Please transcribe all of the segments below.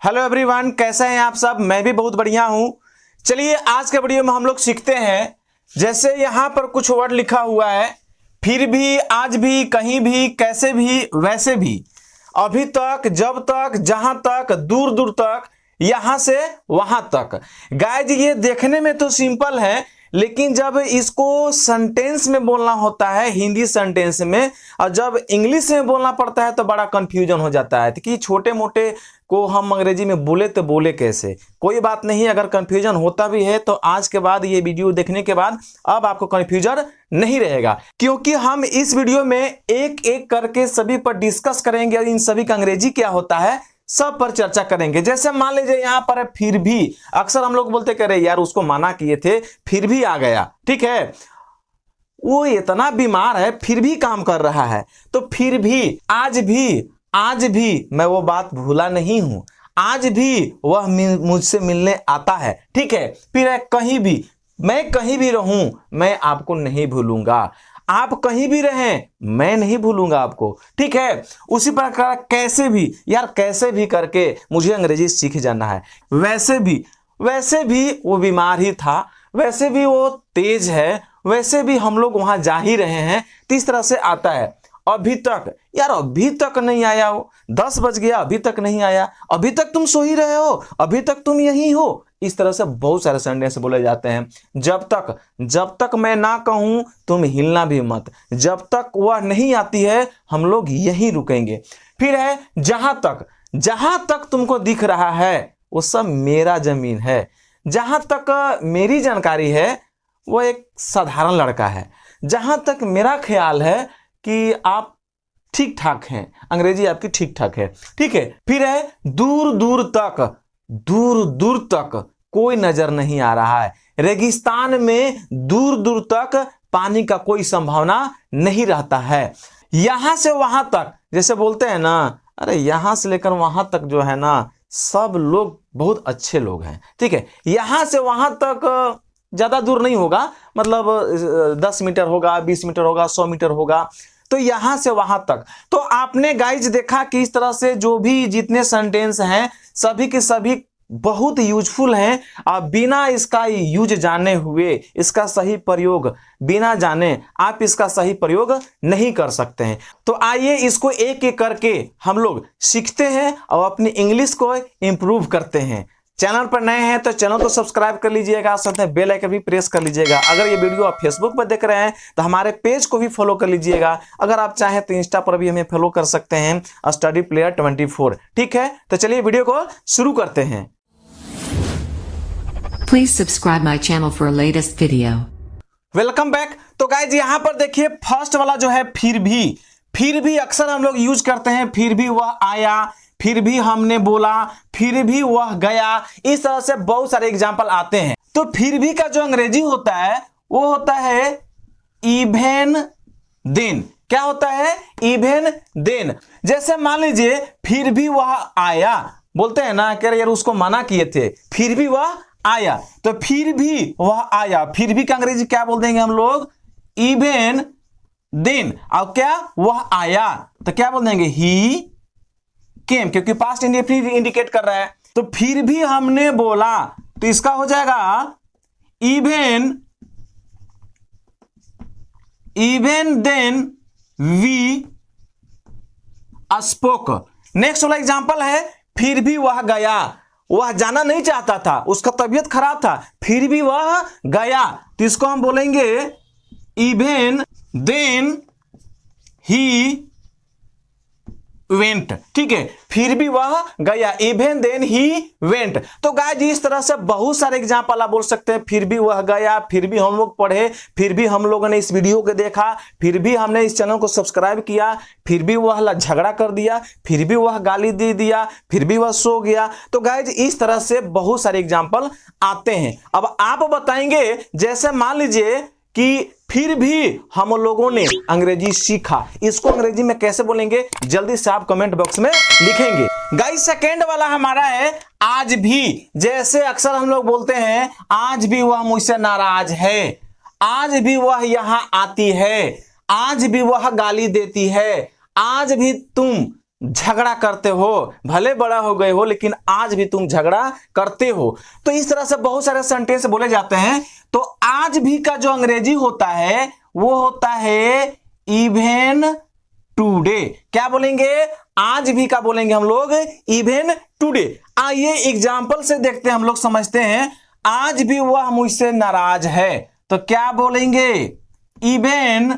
Hello everyone, कैसे हैं आप सब। मैं भी बहुत बढ़िया हूं। चलिए आज के वीडियो में हम लोग सीखते हैं। जैसे यहां पर कुछ वर्ड लिखा हुआ है, फिर भी, आज भी, कहीं भी, कैसे भी, वैसे भी, अभी तक, जब तक, जहां तक, दूर दूर तक, यहां से वहां तक। गाइज ये देखने में तो सिंपल है, लेकिन जब इसको सेंटेंस में बोलना होता है, हिंदी सेंटेंस में, और जब इंग्लिश में बोलना पड़ता है तो बड़ा कंफ्यूजन हो जाता है कि छोटे मोटे को हम अंग्रेजी में बोले तो बोले कैसे। कोई बात नहीं, अगर कंफ्यूजन होता भी है तो आज के बाद, ये वीडियो देखने के बाद अब आपको कंफ्यूजन नहीं रहेगा, क्योंकि हम इस वीडियो में एक एक करके सभी पर डिस्कस करेंगे और इन सभी का अंग्रेजी क्या होता है सब पर चर्चा करेंगे। जैसे मान लीजिए यहां पर है फिर भी, अक्सर हम लोग बोलते कह रहे यार उसको मना किए थे फिर भी आ गया, ठीक है, वो इतना बीमार है फिर भी काम कर रहा है। तो फिर भी, आज भी मैं वो बात भूला नहीं हूं, आज भी वह मुझसे मिलने आता है, ठीक है। फिर है कहीं भी, मैं कहीं भी रहूं मैं आपको नहीं भूलूंगा, आप कहीं भी रहें मैं नहीं भूलूंगा आपको, ठीक है। उसी प्रकार कैसे भी, यार कैसे भी करके मुझे अंग्रेजी सीख जाना है। वैसे भी वो बीमार ही था, वैसे भी वो तेज है, वैसे भी हम लोग वहां जा ही रहे हैं। तो इस तरह से आता है। अभी तक, यार अभी तक नहीं आया हो, 10 बज गया अभी तक नहीं आया, अभी तक तुम सो ही रहे हो, अभी तक तुम यहीं हो। इस तरह से बहुत सारे सेंटेंस बोले जाते हैं। जब तक मैं ना कहूं तुम हिलना भी मत, जब तक वह नहीं आती है हम लोग यहीं रुकेंगे। फिर है जहां तक तुमको दिख रहा है वो सब मेरा जमीन है। जहां तक मेरी जानकारी है वो एक साधारण लड़का है। जहां तक मेरा ख्याल है कि आप ठीक ठाक हैं, अंग्रेजी आपकी ठीक ठाक है, ठीक है। फिर है दूर दूर तक कोई नजर नहीं आ रहा है। रेगिस्तान में दूर दूर तक पानी का कोई संभावना नहीं रहता है। यहां से वहां तक, जैसे बोलते हैं ना, अरे यहां से लेकर वहां तक जो है ना सब लोग बहुत अच्छे लोग हैं, ठीक है। यहां से वहां तक ज्यादा दूर नहीं होगा, मतलब 10 मीटर होगा, 20 मीटर होगा, 100 मीटर होगा। तो यहां से वहां तक। तो आपने गाइज देखा कि इस तरह से जो भी जितने सेंटेंस हैं सभी के सभी बहुत यूजफुल हैं। आप बिना इसका यूज जाने हुए, इसका सही प्रयोग बिना जाने आप इसका सही प्रयोग नहीं कर सकते हैं। तो आइए इसको एक एक करके हम लोग सीखते हैं और अपनी इंग्लिश को इंप्रूव करते हैं। चैनल पर नए हैं तो चैनल को सब्सक्राइब कर लीजिएगा, साथ में बेल आइकन भी प्रेस कर लीजिएगा। अगर ये वीडियो आप फेसबुक पर देख रहे हैं तो हमारे पेज को भी फॉलो कर लीजिएगा। अगर आप चाहें तो इंस्टा पर भी हमें फॉलो कर सकते हैं, स्टडी प्लेयर 24, ठीक है। तो चलिए वीडियो को शुरू करते हैं। Please subscribe my channel for a latest video. Welcome back. तो गाइज यहाँ पर देखिए फर्स्ट वाला जो है फिर भी अक्सर हम लोग यूज करते हैं। फिर भी वह आया, फिर भी हमने बोला, फिर भी वह गया। इस तरह से बहुत सारे एग्जाम्पल आते हैं। तो फिर भी का जो अंग्रेजी होता है वो होता है इवन देन। क्या होता है? Even then. जैसे मान लीजिए फिर भी वह आया, बोलते हैं ना कि यार उसको मना किए थे फिर भी वह आया, तो फिर भी वह आया, फिर भी का अंग्रेजी क्या बोल देंगे हम लोग? Even then. और क्या? वह आया, तो क्या बोल देंगे? ही केम, क्योंकि पास्ट इंडेफिनिट इंडिकेट कर रहा है। तो फिर भी हमने बोला, तो इसका हो जाएगा even then we spoke. Next वाला एग्जांपल है फिर भी वह गया। वह जाना नहीं चाहता था, उसका तबीयत खराब था, फिर भी वह गया, तो इसको हम बोलेंगे इवन देन ही वेंट, ठीक है। फिर भी वह गया, इवन देन ही वेंट। तो गाइस इस तरह से बहुत सारे एग्जांपल आप बोल सकते हैं। फिर भी वह गया, फिर भी हम लोग पढ़े, फिर भी हम लोगों ने इस वीडियो को देखा, फिर भी हमने इस चैनल को सब्सक्राइब किया, फिर भी वह झगड़ा कर दिया, फिर भी वह गाली दे दिया, फिर भी वह सो गया। तो गाइस इस तरह से बहुत सारे एग्जाम्पल आते हैं। अब आप बताएंगे, जैसे मान लीजिए कि फिर भी हम लोगों ने अंग्रेजी सीखा, इसको अंग्रेजी में कैसे बोलेंगे जल्दी से आप कमेंट बॉक्स में लिखेंगे। गाइस सेकेंड वाला हमारा है आज भी। जैसे अक्सर हम लोग बोलते हैं आज भी वह मुझसे नाराज है, आज भी वह यहां आती है, आज भी वह गाली देती है, आज भी तुम झगड़ा करते हो, भले बड़ा हो गए हो लेकिन आज भी तुम झगड़ा करते हो। तो इस तरह से बहुत सारे सेंटेंस बोले जाते हैं। तो आज भी का जो अंग्रेजी होता है वो होता है इवन टुडे। क्या बोलेंगे? आज भी का बोलेंगे हम लोग इवन टुडे। आइए एग्जाम्पल से देखते हैं, हम लोग समझते हैं। आज भी वह मुझसे नाराज है, तो क्या बोलेंगे? Even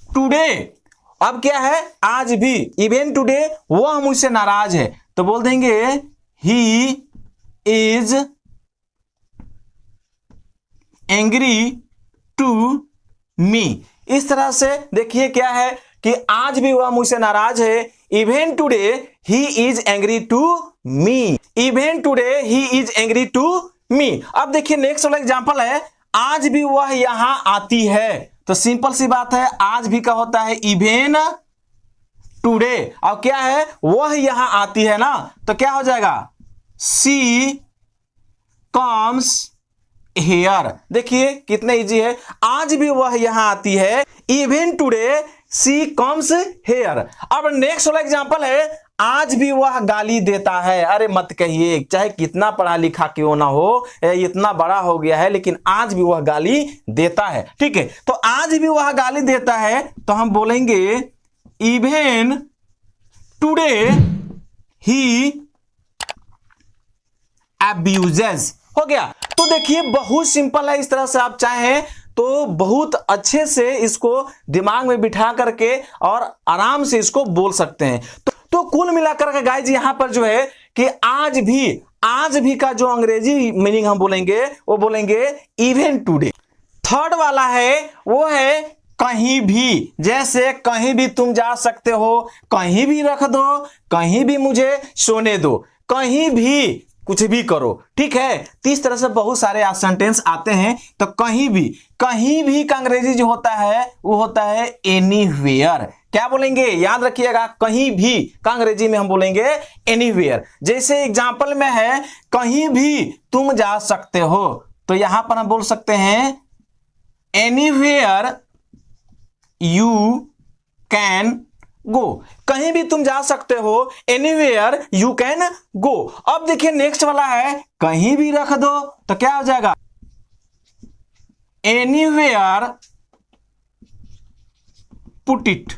today. अब क्या है? आज भी, इवन टुडे वह मुझसे नाराज है, तो बोल देंगे he is angry to me. इस तरह से देखिए क्या है कि आज भी वह मुझसे नाराज है, even today he is angry to me. Even today he is angry to me. अब देखिए नेक्स्ट वाला एग्जांपल है, आज भी वह यहां आती है। तो सिंपल सी बात है, आज भी का होता है इवन टुडे। अब क्या है? वह यहां आती है ना, तो क्या हो जाएगा? सी कम्स हियर। देखिए कितना इजी है, आज भी वह यहां आती है, even today she comes here. अब नेक्स्ट वाला एग्जांपल है, आज भी वह गाली देता है। अरे मत कहिए, चाहे कितना पढ़ा लिखा क्यों ना हो, इतना बड़ा हो गया है, लेकिन आज भी वह गाली देता है। ठीक है, तो आज भी वह गाली देता है, तो हम बोलेंगे इवन टुडे ही अब्यूजेस। हो गया। तो देखिए बहुत सिंपल है, इस तरह से आप चाहें तो बहुत अच्छे से इसको दिमाग में बिठा करके और आराम से इसको बोल सकते हैं। तो कुल मिलाकर के गाइज यहां पर जो है कि आज भी का जो अंग्रेजी मीनिंग हम बोलेंगे वो बोलेंगे इवन टुडे। थर्ड वाला है वो है कहीं भी। जैसे कहीं भी तुम जा सकते हो, कहीं भी रख दो, कहीं भी मुझे सोने दो, कहीं भी कुछ भी करो। ठीक है, तो इस तरह से बहुत सारे सेंटेंस आते हैं। तो कहीं भी का अंग्रेजी जो होता है वो होता है एनीवेयर। क्या बोलेंगे? याद रखिएगा, कहीं भी का अंग्रेजी में हम बोलेंगे एनीवेयर। जैसे एग्जांपल में है कहीं भी तुम जा सकते हो, तो यहां पर हम बोल सकते हैं एनीवेयर यू कैन गो। कहीं भी तुम जा सकते हो, एनीवेयर यू कैन गो। अब देखिए नेक्स्ट वाला है कहीं भी रख दो, तो क्या हो जाएगा? Anywhere put it.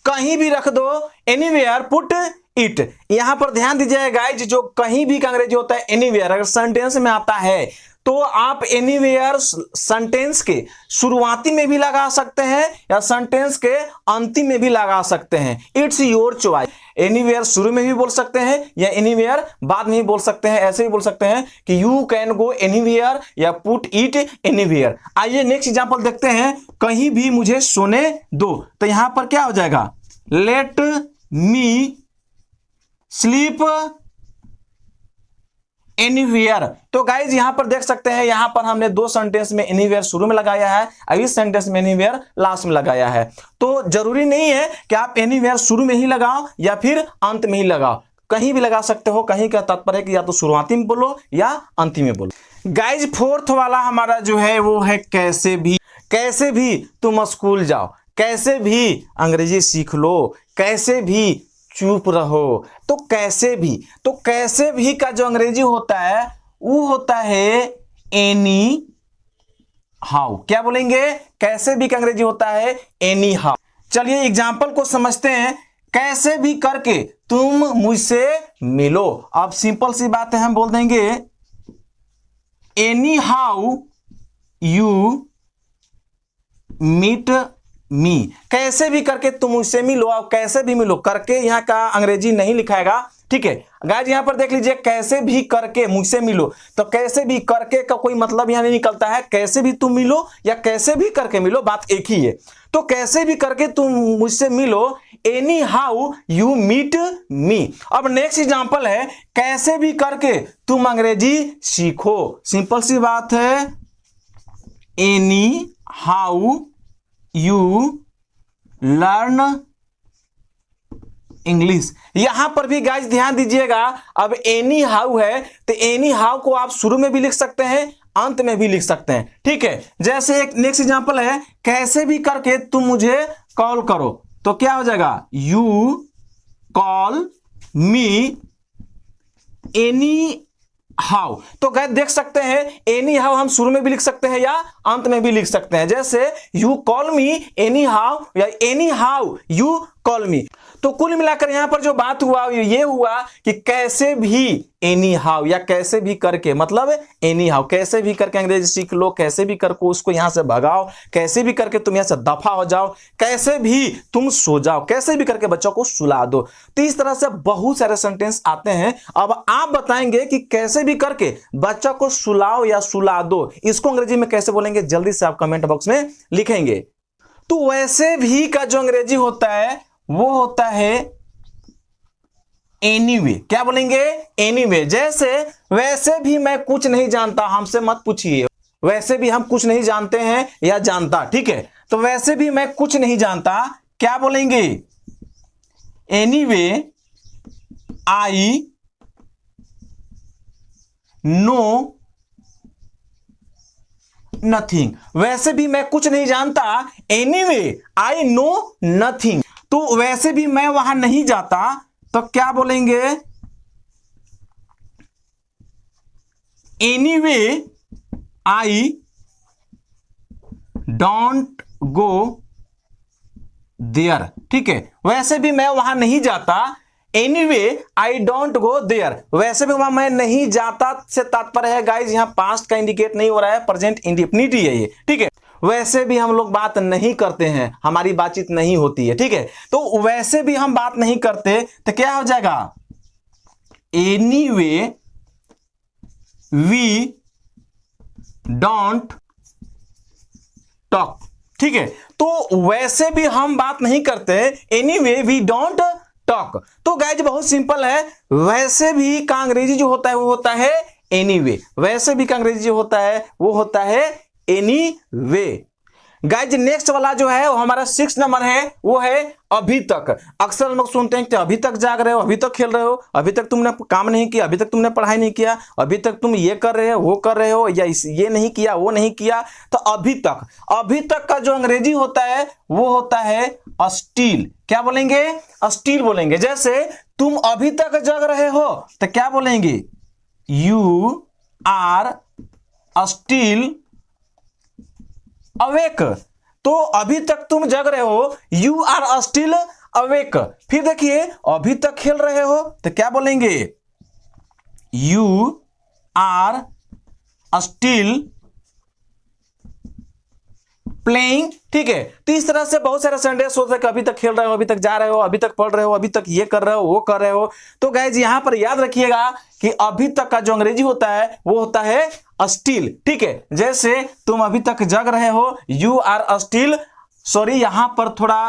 कहीं भी रख दो, एनीवेयर पुट इट। यहां पर ध्यान दीजिएगा गाइज, जो कहीं भी का अंग्रेजी होता है एनीवेयर, अगर सेंटेंस में आता है तो आप एनीवेयर सेंटेंस के शुरुआती में भी लगा सकते हैं या सेंटेंस के अंतिम में भी लगा सकते हैं। It's your choice. एनीवेयर शुरू में भी बोल सकते हैं या एनीवेयर बाद में भी बोल सकते हैं। ऐसे ही बोल सकते हैं कि यू कैन गो एनीवेयर या पुट इट एनीवेयर। आइए नेक्स्ट एग्जांपल देखते हैं, कहीं भी मुझे सोने दो। तो यहां पर क्या हो जाएगा? Let me sleep anywhere. तो गाइज यहां पर देख सकते हैं, यहां पर हमने दो सेंटेंस में एनीवेयर शुरू में लगाया है, अब इस सेंटेंस में एनीवेयर लास्ट में लगाया है। तो जरूरी नहीं है कि आप एनीवेयर शुरू में ही लगाओ या फिर अंत में ही लगाओ, कहीं भी लगा सकते हो। कहीं का तात्पर्य है कि या तो शुरुआती में बोलो या अंतिम में बोलो। गाइज फोर्थ वाला हमारा जो है वो है कैसे भी। कैसे भी तुम स्कूल जाओ, कैसे भी अंग्रेजी सीख लो, कैसे भी चुप रहो। तो कैसे भी का जो अंग्रेजी होता है वो होता है एनी हाउ। क्या बोलेंगे? कैसे भी का अंग्रेजी होता है एनी हाउ। चलिए एग्जाम्पल को समझते हैं। कैसे भी करके तुम मुझसे मिलो। अब सिंपल सी बात है, हम बोल देंगे anyhow you meet me. कैसे भी करके तुम मुझसे मिलो। अब कैसे भी मिलो करके यहां का अंग्रेजी नहीं लिखाएगा। ठीक है गाइस, यहां पर देख लीजिए, कैसे भी करके मुझसे मिलो। तो कैसे भी करके का कोई मतलब यहां नहीं निकलता है। कैसे भी तुम मिलो या कैसे भी करके मिलो, बात एक ही है। तो कैसे भी करके तुम मुझसे मिलो, anyhow you meet me. अब नेक्स्ट एग्जांपल है, कैसे भी करके तुम अंग्रेजी सीखो। सिंपल सी बात है, any how you learn English. यहां पर भी गाइस ध्यान दीजिएगा, अब एनी हाउ है तो एनी हाउ को आप शुरू में भी लिख सकते हैं, अंत में भी लिख सकते हैं। ठीक है, जैसे एक नेक्स्ट एग्जांपल है, कैसे भी करके तुम मुझे कॉल करो। तो क्या हो जाएगा? You call me any how. तो गाइस देख सकते हैं एनी हाउ हम शुरू में भी लिख सकते हैं या अंत में भी लिख सकते हैं, जैसे you call me anyhow या anyhow you call me. तो कुल मिलाकर यहां पर जो बात हुआ ये हुआ कि कैसे भी एनी हाउ या कैसे भी करके, मतलब एनी हाउ कैसे भी करके अंग्रेजी सीख लो, कैसे भी करके उसको यहां से भगाओ, कैसे भी करके तुम यहां से दफा हो जाओ, कैसे भी तुम सो जाओ, कैसे भी करके बच्चों को सुला दो। तो इस तरह से बहुत सारे सेंटेंस आते हैं। अब आप बताएंगे कि कैसे भी करके बच्चों को सुलाओ या सुला दो, इसको अंग्रेजी में कैसे बोलेंगे, जल्दी से आप कमेंट बॉक्स में लिखेंगे। तो वैसे भी का जो अंग्रेजी होता है वो होता है एनीवे। क्या बोलेंगे? एनीवे। जैसे वैसे भी मैं कुछ नहीं जानता, हमसे मत पूछिए, वैसे भी हम कुछ नहीं जानते हैं या जानता, ठीक है। तो वैसे भी मैं कुछ नहीं जानता, क्या बोलेंगे? Anyway I know nothing. वैसे भी मैं कुछ नहीं जानता, एनीवे आई नो नथिंग। तो वैसे भी मैं वहां नहीं जाता, तो क्या बोलेंगे? Anyway I don't go there. ठीक है, वैसे भी मैं वहां नहीं जाता, anyway I don't go there. वैसे भी वहां मैं नहीं जाता से तात्पर्य है गाइज यहां पास्ट का इंडिकेट नहीं हो रहा है, प्रेजेंट इंडेफिनिट है ये, ठीक है। वैसे भी हम लोग बात नहीं करते हैं, हमारी बातचीत नहीं होती है, ठीक है। तो वैसे भी हम बात नहीं करते तो क्या हो जाएगा? Anyway we don't talk. ठीक है, तो वैसे भी हम बात नहीं करते, एनीवे वी डोंट टॉक। तो गाइज बहुत सिंपल है, वैसे भी का अंग्रेजी जो होता है वो होता है एनीवे। वैसे भी का अंग्रेजी जो होता है वो होता है एनीवे। गाइज नेक्स्ट वाला जो है वो हमारा 6 नंबर है, वो है अभी तक। अक्सर हम लोग सुनते हैं कि अभी तक जाग रहे हो, अभी तक खेल रहे हो, अभी तक तुमने काम नहीं किया, अभी तक तुमने पढ़ाई नहीं किया, अभी तक तुम ये कर रहे हो वो कर रहे हो, या ये नहीं किया वो नहीं किया। तो अभी तक का जो अंग्रेजी होता है वो होता है स्टिल। क्या बोलेंगे? स्टिल बोलेंगे। जैसे तुम अभी तक जग रहे हो तो क्या बोलेंगे? You are still awake. तो अभी तक तुम जग रहे हो, यू आर स्टिल अवेक। फिर देखिए अभी तक खेल रहे हो तो क्या बोलेंगे? You are still playing. ठीक है, तो इस तरह से बहुत सारे सेंटेंस होते हैं कि अभी तक खेल रहे हो, अभी तक जा रहे हो, अभी तक पढ़ रहे हो, अभी तक ये कर रहे हो वो कर रहे हो। तो गाइज यहां पर याद रखिएगा कि अभी तक का जो अंग्रेजी होता है वो होता है स्टिल। ठीक है, जैसे तुम अभी तक जग रहे हो, यू आर स्टिल, सॉरी यहां पर थोड़ा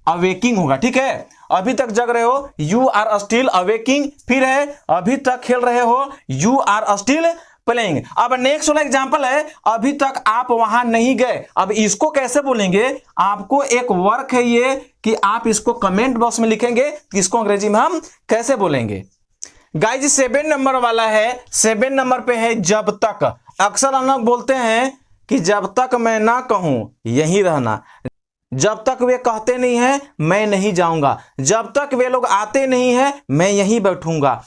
अवेकिंग होगा। ठीक है, अभी तक जग रहे हो, यू आर स्टिल अवेकिंग। फिर है अभी तक खेल रहे हो, यू आर स्टिल प्लेइंग। अब नेक्स्ट वाला एग्जांपल है, अभी तक आप वहां नहीं गए। अब इसको कैसे बोलेंगे? आपको एक वर्क है ये कि आप इसको कमेंट बॉक्स में लिखेंगे कि इसको अंग्रेजी में हम कैसे बोलेंगे। गाइज 7 नंबर वाला है, 7 नंबर पे है जब तक। अक्सर हम लोग बोलते हैं कि जब तक मैं ना कहूं यहीं रहना, जब तक वे कहते नहीं है मैं नहीं जाऊंगा, जब तक वे लोग आते नहीं है मैं यहीं बैठूंगा।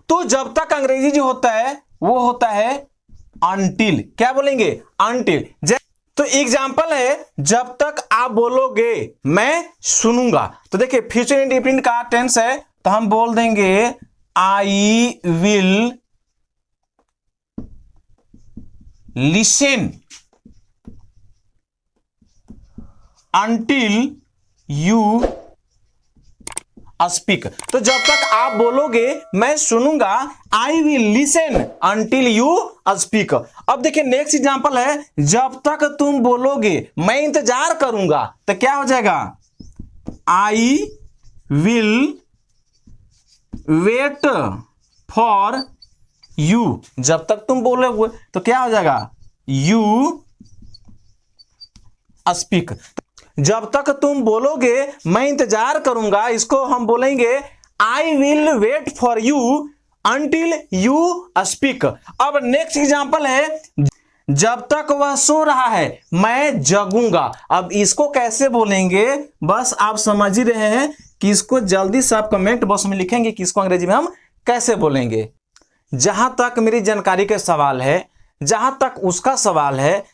तो जब तक अंग्रेजी जो होता है वो होता है अनटिल। क्या बोलेंगे? अनटिल। तो एग्जाम्पल है, जब तक आप बोलोगे मैं सुनूंगा। तो देखिए फ्यूचर इंडेफिनिट का टेंस है, तो हम बोल देंगे I will listen until you speak. तो जब तक आप बोलोगे मैं सुनूंगा, I will listen until you speak. अब देखिए नेक्स्ट एग्जांपल है, जब तक तुम बोलोगे मैं इंतजार करूंगा, तो क्या हो जाएगा? I will wait for you. जब तक तुम बोलोगे तो क्या हो जाएगा? You speak. जब तक तुम बोलोगे मैं इंतजार करूंगा, इसको हम बोलेंगे I will wait for you until you speak. अब नेक्स्ट एग्जांपल है, जब तक वह सो रहा है मैं जगूंगा। अब इसको कैसे बोलेंगे? बस आप समझ ही रहे हैं कि इसको जल्दी से आप कमेंट बॉक्स में लिखेंगे कि इसको अंग्रेजी में हम कैसे बोलेंगे। जहां तक मेरी जानकारी के सवाल है, जहां तक उसका सवाल है,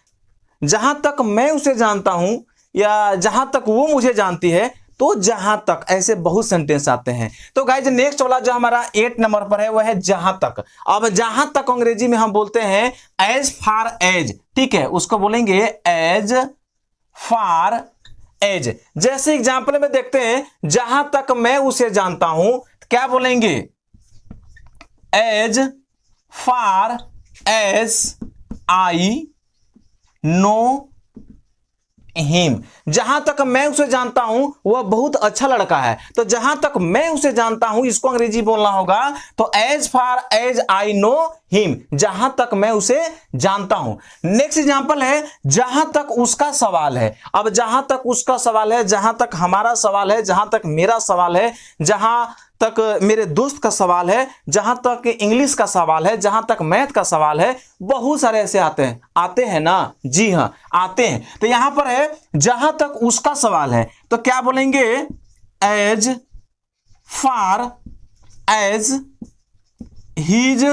जहां तक मैं उसे जानता हूं या जहां तक वो मुझे जानती है, तो जहां तक, ऐसे बहुत सेंटेंस आते हैं। तो गाइज नेक्स्ट वाला जो हमारा 8 नंबर पर है वो है जहां तक। अब जहां तक अंग्रेजी में हम बोलते हैं एज फार एज, ठीक है, उसको बोलेंगे एज फार एज। जैसे एग्जाम्पल में देखते हैं, जहां तक मैं उसे जानता हूं, क्या बोलेंगे? As far as I know him. जहां तक मैं उसे जानता हूं वह बहुत अच्छा लड़का है, तो जहां तक मैं उसे जानता हूं इसको अंग्रेजी बोलना होगा तो as far as I know him, जहां तक मैं उसे जानता हूं। नेक्स्ट एग्जांपल है जहां तक उसका सवाल है। अब जहां तक उसका सवाल है, जहां तक हमारा सवाल है, जहां तक मेरा सवाल है, जहां तक मेरे दोस्त का सवाल है, जहां तक इंग्लिश का सवाल है, जहां तक मैथ का सवाल है, बहुत सारे ऐसे आते हैं ना, जी हां आते हैं। तो यहां पर है जहां तक उसका सवाल है, तो क्या बोलेंगे? As far as he's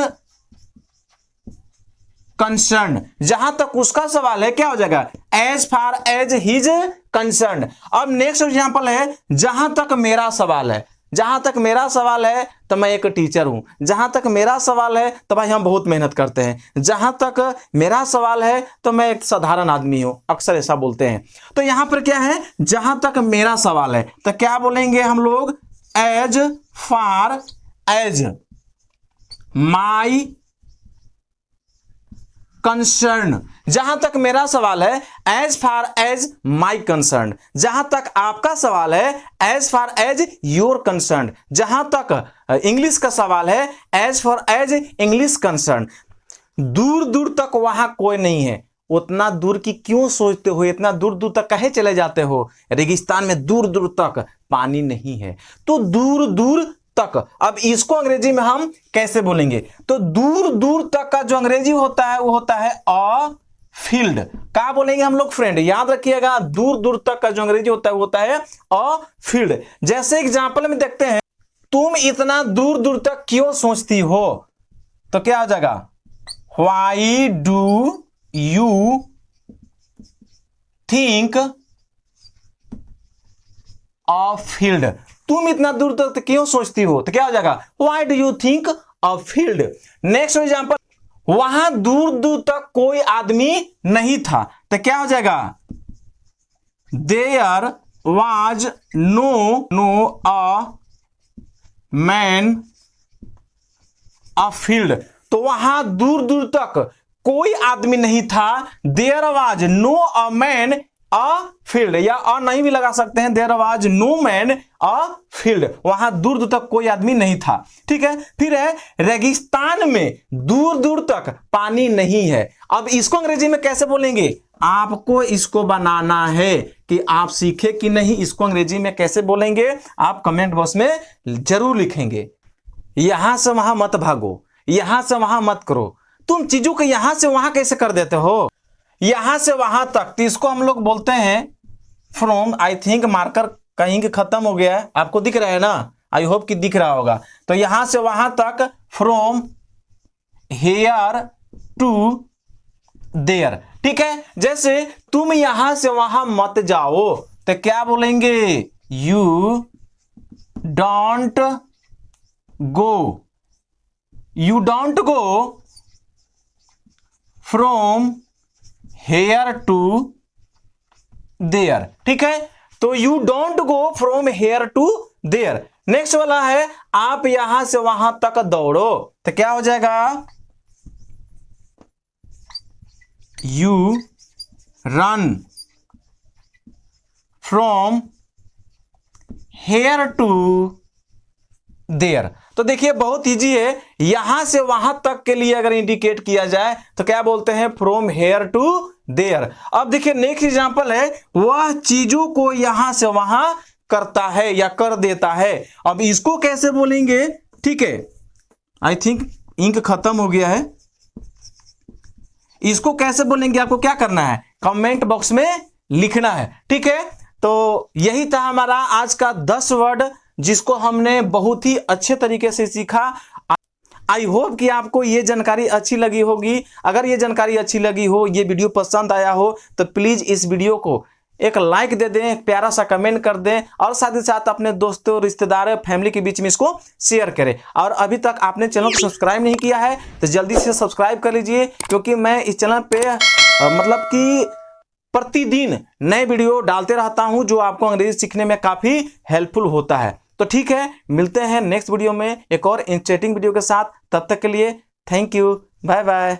concern. जहां तक उसका सवाल है क्या हो जाएगा? As far as he's concern. अब नेक्स्ट एग्जांपल है जहां तक मेरा सवाल है। जहां तक मेरा सवाल है तो मैं एक टीचर हूं। जहां तक मेरा सवाल है तो भाई हम बहुत मेहनत करते हैं। जहां तक मेरा सवाल है तो मैं एक साधारण आदमी हूं, अक्सर ऐसा बोलते हैं। तो यहां पर क्या है? जहां तक मेरा सवाल है तो क्या बोलेंगे हम लोग? As far as my concern. जहां तक मेरा सवाल है as far as my concern. जहां तक आपका सवाल है as far as your concern. जहां तक इंग्लिश का सवाल है as far as English concern. दूर दूर तक वहां कोई नहीं है। उतना दूर की क्यों सोचते हो? इतना दूर दूर तक कहे चले जाते हो? रेगिस्तान में दूर दूर तक पानी नहीं है, तो दूर दूर तक। अब इसको अंग्रेजी में हम कैसे बोलेंगे? तो दूर दूर तक का जो अंग्रेजी होता है वो होता है अ फील्ड। क्या बोलेंगे हम लोग फ्रेंड? याद रखिएगा, दूर दूर तक का जो अंग्रेजी होता है वो होता है अ फील्ड। जैसे एग्जांपल में देखते हैं, तुम इतना दूर दूर तक क्यों सोचती हो? तो क्या हो जाएगा? Why do you think of field. तुम इतना दूर तक क्यों सोचती हो? तो क्या हो जाएगा? Why do you think of field. Next example, वहां दूर दूर तक कोई आदमी नहीं था, तो क्या हो जाएगा? There was no a man of field. तो वहां दूर दूर तक कोई आदमी नहीं था। There was no a man a field, या अ नहीं भी लगा सकते हैं। There was no man a field, वहां दूर दूर तक कोई आदमी नहीं था। ठीक है, फिर है रेगिस्तान में दूर दूर तक पानी नहीं है। अब इसको अंग्रेजी में कैसे बोलेंगे? आपको इसको बनाना है कि आप सीखे कि नहीं। इसको अंग्रेजी में कैसे बोलेंगे आप कमेंट बॉक्स में जरूर लिखेंगे। यहां से वहां मत भागो, यहां से वहां मत करो। तुम चीजों को यहां से वहां कैसे कर देते हो? यहां से वहां तक, तो इसको हम लोग बोलते हैं फ्रॉम। आई थिंक मार्कर कहीं के खत्म हो गया है, आपको दिख रहा है ना? आई होप कि दिख रहा होगा। तो यहां से वहां तक, फ्रॉम हेयर टू देयर। ठीक है, जैसे तुम यहां से वहां मत जाओ, तो क्या बोलेंगे? You don't go. You don't go from here to there. ठीक है, तो you don't go from here to there. Next वाला है आप यहां से वहां तक दौड़ो, तो क्या हो जाएगा? You run from here to there. तो देखिए बहुत इजी है। यहां से वहां तक के लिए अगर इंडिकेट किया जाए तो क्या बोलते हैं? From here to there. अब देखिए नेक्स्ट एग्जांपल है, वह चीजों को यहां से वहां करता है या कर देता है। अब इसको कैसे बोलेंगे? ठीक है, आई थिंक इंक खत्म हो गया है। इसको कैसे बोलेंगे आपको क्या करना है? कमेंट बॉक्स में लिखना है। ठीक है, तो यही था हमारा आज का 10 वर्ड जिसको हमने बहुत ही अच्छे तरीके से सीखा। आई होप कि आपको ये जानकारी अच्छी लगी होगी। अगर ये जानकारी अच्छी लगी हो, ये वीडियो पसंद आया हो, तो प्लीज़ इस वीडियो को एक लाइक दे दें, एक प्यारा सा कमेंट कर दें और साथ ही साथ अपने दोस्तों, रिश्तेदारों, फैमिली के बीच में इसको शेयर करें। और अभी तक आपने चैनल को सब्सक्राइब नहीं किया है तो जल्दी से सब्सक्राइब कर लीजिए, क्योंकि मैं इस चैनल पे मतलब कि प्रतिदिन नए वीडियो डालते रहता हूं जो आपको अंग्रेजी सीखने में काफ़ी हेल्पफुल होता है। तो ठीक है, मिलते हैं नेक्स्ट वीडियो में एक और इंटरेस्टिंग वीडियो के साथ। तब तक के लिए थैंक यू, बाय बाय।